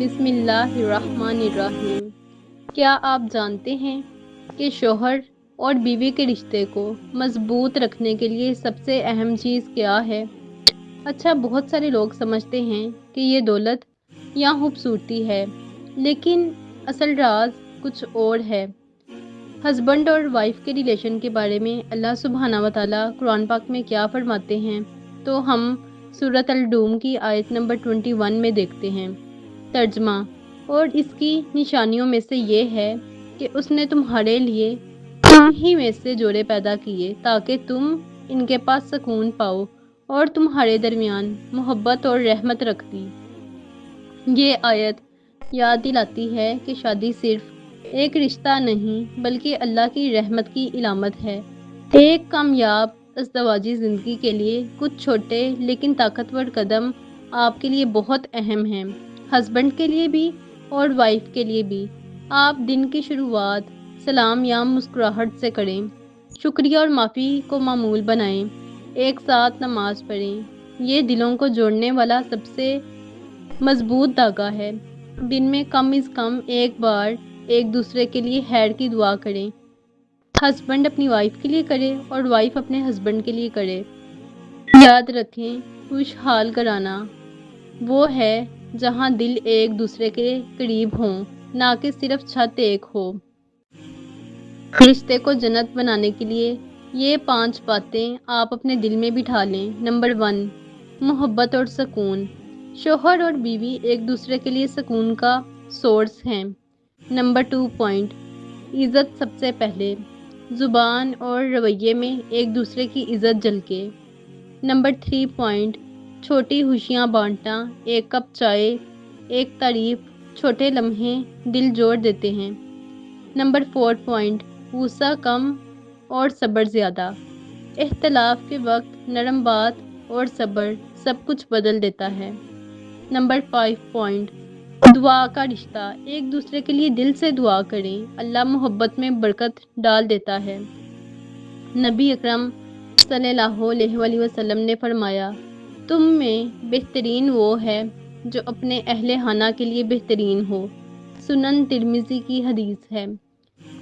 बिस्मिल्लाहिर्रहमानिर्रहीम। क्या आप जानते हैं कि शौहर और बीवी के रिश्ते को मजबूत रखने के लिए सबसे अहम चीज़ क्या है? अच्छा, बहुत सारे लोग समझते हैं कि ये दौलत या खूबसूरती है, लेकिन असल राज कुछ और है। हस्बैंड और वाइफ के रिलेशन के बारे में अल्लाह सुब्हाना व तआला कुरान पाक में क्या फरमाते हैं, तो हम सूरत अल डूम की आयत नंबर 21 में देखते हैं। तर्जमा। और इसकी निशानियों में से ये है कि उसने तुम्हारे लिए तुम ही में से जोड़े पैदा किए ताकि तुम इनके पास सुकून पाओ और तुम्हारे दरमियान मोहब्बत और रहमत रख दी। ये आयत याद दिलाती है कि शादी सिर्फ एक रिश्ता नहीं बल्कि अल्लाह की रहमत की इलामत है। एक कामयाब अज़दवाजी ज़िंदगी के लिए कुछ छोटे लेकिन ताकतवर कदम आपके लिए बहुत अहम हैं, हस्बैंड के लिए भी और वाइफ के लिए भी। आप दिन की शुरुआत सलाम या मुस्कुराहट से करें, शुक्रिया और माफ़ी को मामूल बनाएं, एक साथ नमाज पढ़ें। ये दिलों को जोड़ने वाला सबसे मजबूत धागा है। दिन में कम से कम एक बार एक दूसरे के लिए खैर की दुआ करें। हस्बैंड अपनी वाइफ के लिए करे और वाइफ अपने हस्बैंड के लिए करे। याद रखें, खुशहाल घराना वो है जहां दिल एक दूसरे के करीब हों, ना कि सिर्फ छत एक हो। रिश्ते को जन्नत बनाने के लिए ये 5 बातें आप अपने दिल में बिठा लें। नंबर 1, मोहब्बत और सुकून। शौहर और बीवी एक दूसरे के लिए सुकून का सोर्स हैं। नंबर 2 पॉइंट, इज़्ज़त सबसे पहले। ज़ुबान और रवैये में एक दूसरे की इज़्ज़त झलके। नंबर 3 पॉइंट, छोटी खुशियाँ बांटना। एक कप चाय, एक तारीफ, छोटे लम्हे दिल जोड़ देते हैं। नंबर 4 पॉइंट, गुस्सा कम और सब्र ज़्यादा। इख्तिलाफ के वक्त नरम बात और सब्र सब कुछ बदल देता है। नंबर 5 पॉइंट, दुआ का रिश्ता। एक दूसरे के लिए दिल से दुआ करें, अल्लाह मोहब्बत में बरकत डाल देता है। नबी अकरम सल्लल्लाहु अलैहि वसल्लम ने फरमाया, तुम में बेहतरीन वो है जो अपने अहले खाना के लिए बेहतरीन हो। सुनन तिरमिज़ी की हदीस है।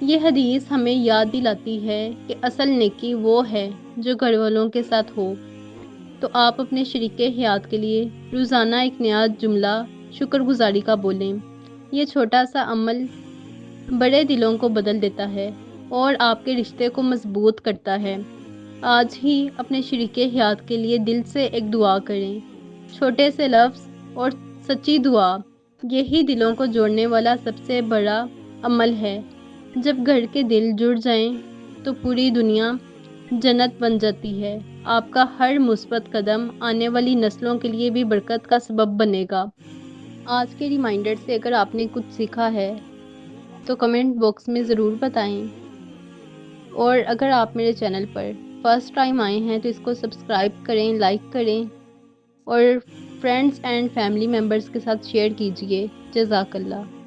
ये हदीस हमें याद दिलाती है कि असल नेकी वो है जो घर वालों के साथ हो। तो आप अपने शरीके हयात के लिए रोज़ाना एक नया जुमला शुक्रगुजारी का बोलें। ये छोटा सा अमल बड़े दिलों को बदल देता है और आपके रिश्ते को मजबूत करता है। आज ही अपने शरीके हयात के लिए दिल से एक दुआ करें। छोटे से लफ्ज़ और सच्ची दुआ, यही दिलों को जोड़ने वाला सबसे बड़ा अमल है। जब घर के दिल जुड़ जाएं, तो पूरी दुनिया जन्नत बन जाती है। आपका हर मुस्बत कदम आने वाली नस्लों के लिए भी बरकत का सबब बनेगा। आज के रिमाइंडर से अगर आपने कुछ सीखा है तो कमेंट बॉक्स में ज़रूर बताएं। और अगर आप मेरे चैनल पर फर्स्ट टाइम आए हैं तो इसको सब्सक्राइब करें, लाइक करें और फ्रेंड्स एंड फैमिली मेम्बर्स के साथ शेयर कीजिए। जज़ाकल्लाह।